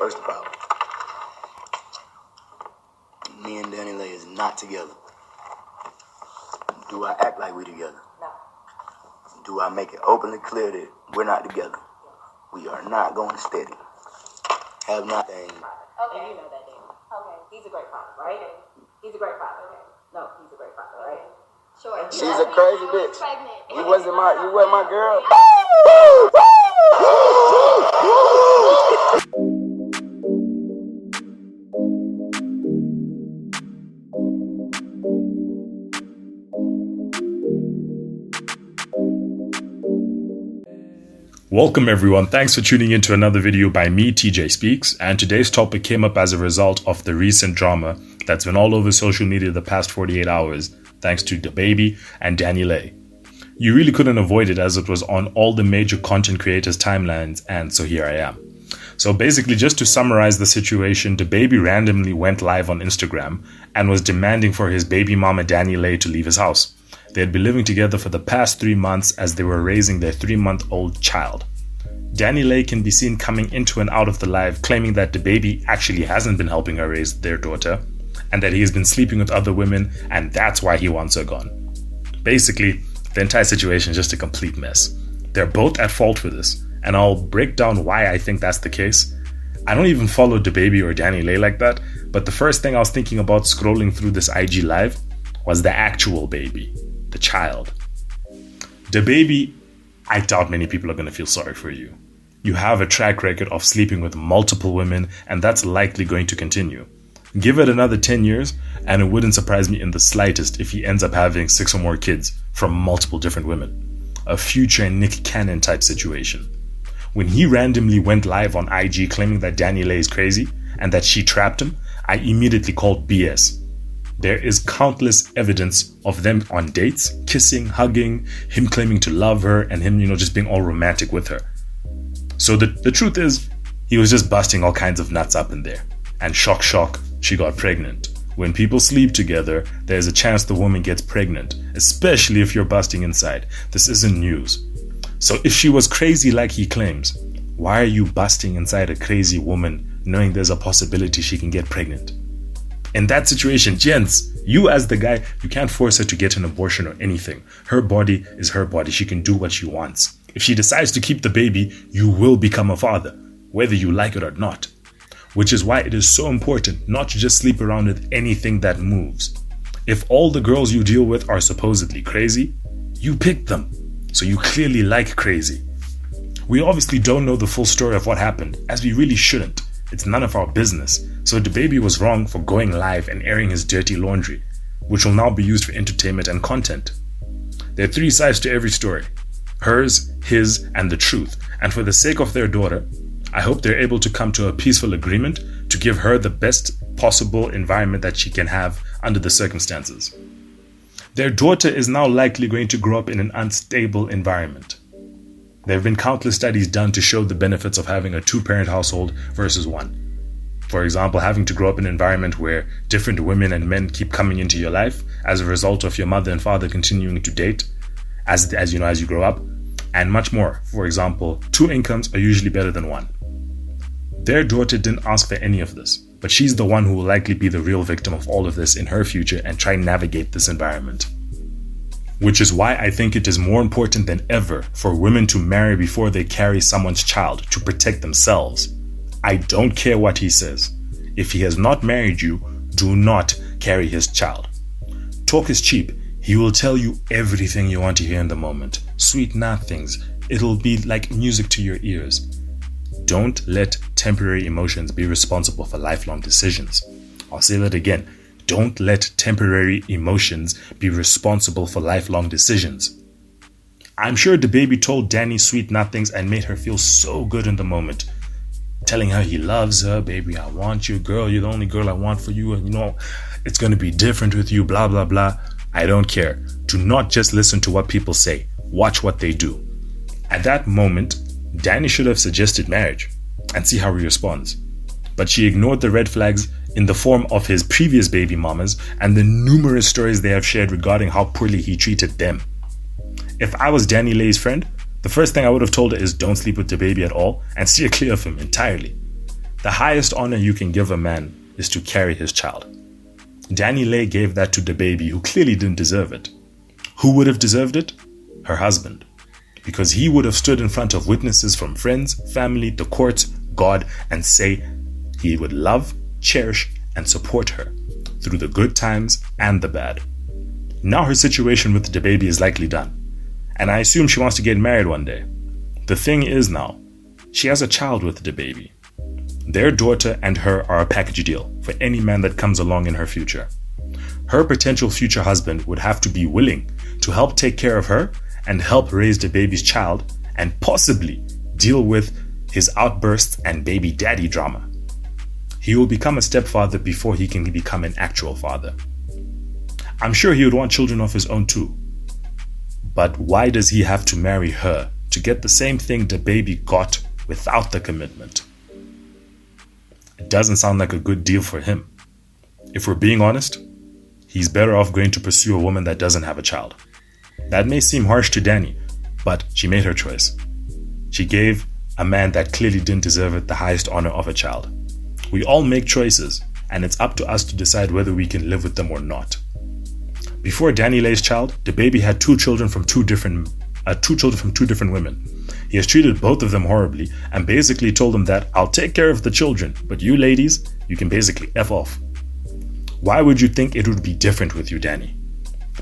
First of all, me and DaniLeigh is not together. Do I act like we together? No. Do I make it openly clear that we're not together? We are not going steady. Have nothing. Okay, you know that, Danny. Okay, he's a great father, right? Okay. He's a great father. Okay. No, he's a great father, right? Sure. She's a crazy bitch. You wasn't my girl. Welcome everyone, thanks for tuning in to another video by me, TJae Speaks, and today's topic came up as a result of the recent drama that's been all over social media the past 48 hours, thanks to DaBaby and DaniLeigh. You really couldn't avoid it as it was on all the major content creators' timelines, and so here I am. So basically, just to summarize the situation, DaBaby randomly went live on Instagram and was demanding for his baby mama DaniLeigh to leave his house. They had been living together for the past 3 months as they were raising their 3-month-old child. DaniLeigh can be seen coming into and out of the live, claiming that DaBaby actually hasn't been helping her raise their daughter, and that he has been sleeping with other women, and that's why he wants her gone. Basically, the entire situation is just a complete mess. They're both at fault for this, and I'll break down why I think that's the case. I don't even follow DaBaby or DaniLeigh like that, but the first thing I was thinking about scrolling through this IG live was the actual baby. The child. DaBaby, I doubt many people are going to feel sorry for you. You have a track record of sleeping with multiple women, and that's likely going to continue. Give it another 10 years, and it wouldn't surprise me in the slightest if he ends up having 6 or more kids from multiple different women. A future Nick Cannon type situation. When he randomly went live on IG claiming that DaniLeigh is crazy and that she trapped him, I immediately called BS. There is countless evidence of them on dates, kissing, hugging, him claiming to love her, and him, just being all romantic with her. So the truth is, he was just busting all kinds of nuts up in there. And shock, she got pregnant. When people sleep together, there's a chance the woman gets pregnant, especially if you're busting inside. This isn't news. So if she was crazy like he claims, why are you busting inside a crazy woman knowing there's a possibility she can get pregnant? In that situation, gents, you as the guy, you can't force her to get an abortion or anything. Her body is her body. She can do what she wants. If she decides to keep the baby, you will become a father, whether you like it or not. Which is why it is so important not to just sleep around with anything that moves. If all the girls you deal with are supposedly crazy, you pick them. So you clearly like crazy. We obviously don't know the full story of what happened, as we really shouldn't. It's none of our business. So DaBaby was wrong for going live and airing his dirty laundry, which will now be used for entertainment and content. There are 3 sides to every story. Hers, his, and the truth. And for the sake of their daughter, I hope they're able to come to a peaceful agreement to give her the best possible environment that she can have under the circumstances. Their daughter is now likely going to grow up in an unstable environment. There have been countless studies done to show the benefits of having a 2-parent household versus 1. For example, having to grow up in an environment where different women and men keep coming into your life as a result of your mother and father continuing to date as you grow up, and much more. For example, 2 incomes are usually better than 1. Their daughter didn't ask for any of this, but she's the one who will likely be the real victim of all of this in her future and try and navigate this environment. Which is why I think it is more important than ever for women to marry before they carry someone's child to protect themselves. I don't care what he says. If he has not married you, do not carry his child. Talk is cheap. He will tell you everything you want to hear in the moment. Sweet nothings. It'll be like music to your ears. Don't let temporary emotions be responsible for lifelong decisions. I'll say that again. Don't let temporary emotions be responsible for lifelong decisions. I'm sure DaBaby told Dani sweet nothings and made her feel so good in the moment. Telling her he loves her, baby, I want you, girl, you're the only girl I want for you, and it's going to be different with you, blah, blah, blah. I don't care. Do not just listen to what people say. Watch what they do. At that moment, Dani should have suggested marriage and see how he responds. But she ignored the red flags in the form of his previous baby mamas and the numerous stories they have shared regarding how poorly he treated them. If I was DaniLeigh's friend, the first thing I would have told her is don't sleep with DaBaby at all and steer clear of him entirely. The highest honor you can give a man is to carry his child. DaniLeigh gave that to DaBaby, who clearly didn't deserve it. Who would have deserved it? Her husband. Because he would have stood in front of witnesses from friends, family, the courts, God, and say he would love, cherish, and support her through the good times and the bad. Now her situation with DaBaby is likely done, and I assume she wants to get married one day. The thing is now, she has a child with DaBaby. Their daughter and her are a package deal for any man that comes along in her future. Her potential future husband would have to be willing to help take care of her and help raise DaBaby's child and possibly deal with his outbursts and baby daddy drama. He will become a stepfather before he can become an actual father. I'm sure he would want children of his own too. But why does he have to marry her to get the same thing DaBaby got without the commitment? It doesn't sound like a good deal for him. If we're being honest, he's better off going to pursue a woman that doesn't have a child. That may seem harsh to Dani, but she made her choice. She gave a man that clearly didn't deserve it the highest honor of a child. We all make choices, and it's up to us to decide whether we can live with them or not. Before DaniLeigh's child, DaBaby had two children from two different women. He has treated both of them horribly and basically told them that I'll take care of the children, but you ladies, you can basically F off. Why would you think it would be different with you, Dani?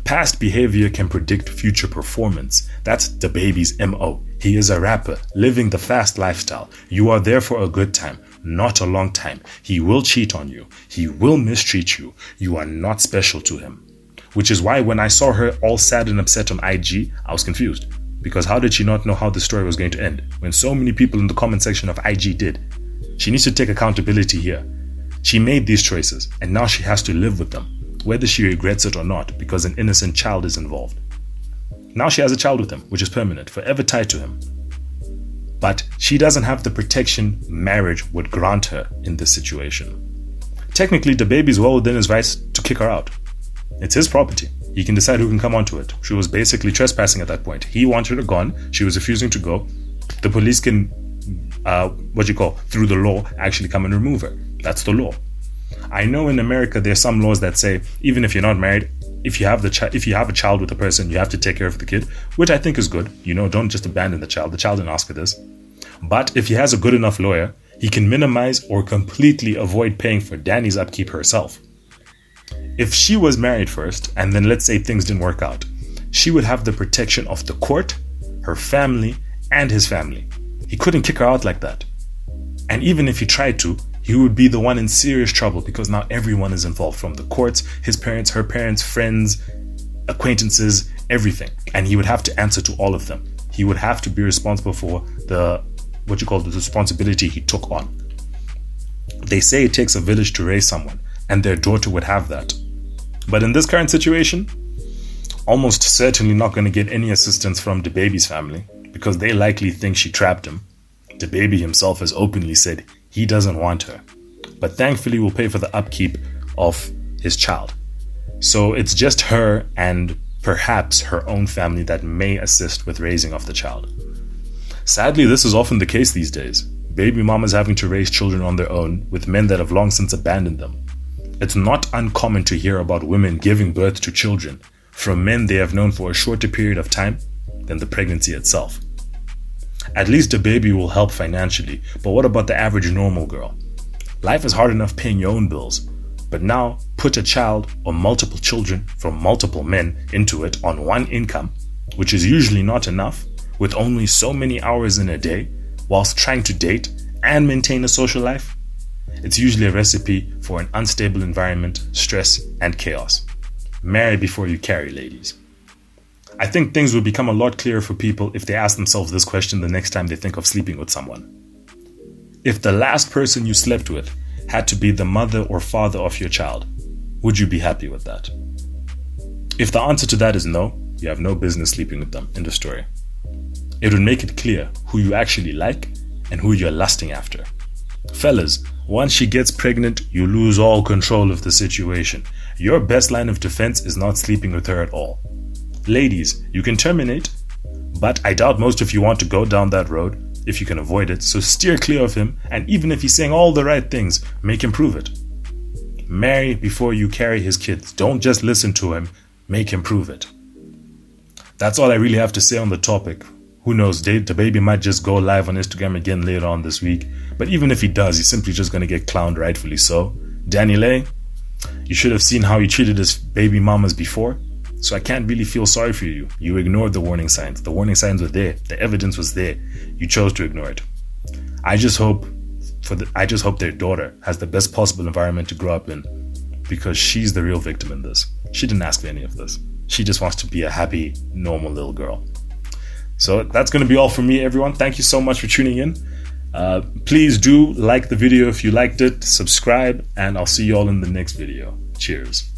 Past behavior can predict future performance. That's DaBaby's MO. He is a rapper, living the fast lifestyle. You are there for a good time, not a long time. He will cheat on you. He will mistreat you. You are not special to him. Which is why when I saw her all sad and upset on IG, I was confused. Because how did she not know how the story was going to end when so many people in the comment section of IG did? She needs to take accountability here. She made these choices and now she has to live with them, whether she regrets it or not, because an innocent child is involved. Now she has a child with him, which is permanent, forever tied to him. But she doesn't have the protection marriage would grant her in this situation. Technically, DaBaby is well within his rights to kick her out. It's his property. He can decide who can come onto it. She was basically trespassing at that point. He wanted her gone. She was refusing to go. The police can, through the law, actually come and remove her. That's the law. I know in America there's some laws that say even if you're not married, if you have a child with a person, you have to take care of the kid, which I think is good. Don't just abandon the child. The child didn't ask for this. But if he has a good enough lawyer, he can minimize or completely avoid paying for Dani's upkeep herself. If she was married first, and then let's say things didn't work out, she would have the protection of the court, her family, and his family. He couldn't kick her out like that. And even if he tried to, he would be the one in serious trouble because now everyone is involved, from the courts, his parents, her parents, friends, acquaintances, everything. And he would have to answer to all of them. He would have to be responsible for the responsibility he took on. They say it takes a village to raise someone, and their daughter would have that. But in this current situation, almost certainly not going to get any assistance from DaBaby's family because they likely think she trapped him. DaBaby himself has openly said he doesn't want her, but thankfully will pay for the upkeep of his child. So it's just her and perhaps her own family that may assist with raising of the child. Sadly, this is often the case these days. Baby mamas having to raise children on their own with men that have long since abandoned them. It's not uncommon to hear about women giving birth to children from men they have known for a shorter period of time than the pregnancy itself. At least DaBaby will help financially, but what about the average normal girl? Life is hard enough paying your own bills, but now put a child or multiple children from multiple men into it on one income, which is usually not enough, with only so many hours in a day, whilst trying to date and maintain a social life. It's usually a recipe for an unstable environment, stress, and chaos. Marry before you carry, ladies. I think things will become a lot clearer for people if they ask themselves this question the next time they think of sleeping with someone. If the last person you slept with had to be the mother or father of your child, would you be happy with that? If the answer to that is no, you have no business sleeping with them. End of story. It would make it clear who you actually like and who you're lusting after. Fellas, once she gets pregnant, you lose all control of the situation. Your best line of defense is not sleeping with her at all. Ladies, you can terminate, but I doubt most of you want to go down that road if you can avoid it. So steer clear of him, and even if he's saying all the right things, make him prove it. Marry before you carry his kids. Don't just listen to him, make him prove it. That's all I really have to say on the topic. Who knows, DaBaby might just go live on Instagram again later on this week. But even if he does, he's simply just going to get clowned, rightfully so. DaniLeigh, you should have seen how you treated his baby mamas before. So I can't really feel sorry for you. You ignored the warning signs. The warning signs were there. The evidence was there. You chose to ignore it. I just hope their daughter has the best possible environment to grow up in, because she's the real victim in this. She didn't ask for any of this. She just wants to be a happy, normal little girl. So that's going to be all from me, everyone. Thank you so much for tuning in. Please do like the video if you liked it, subscribe, and I'll see you all in the next video. Cheers.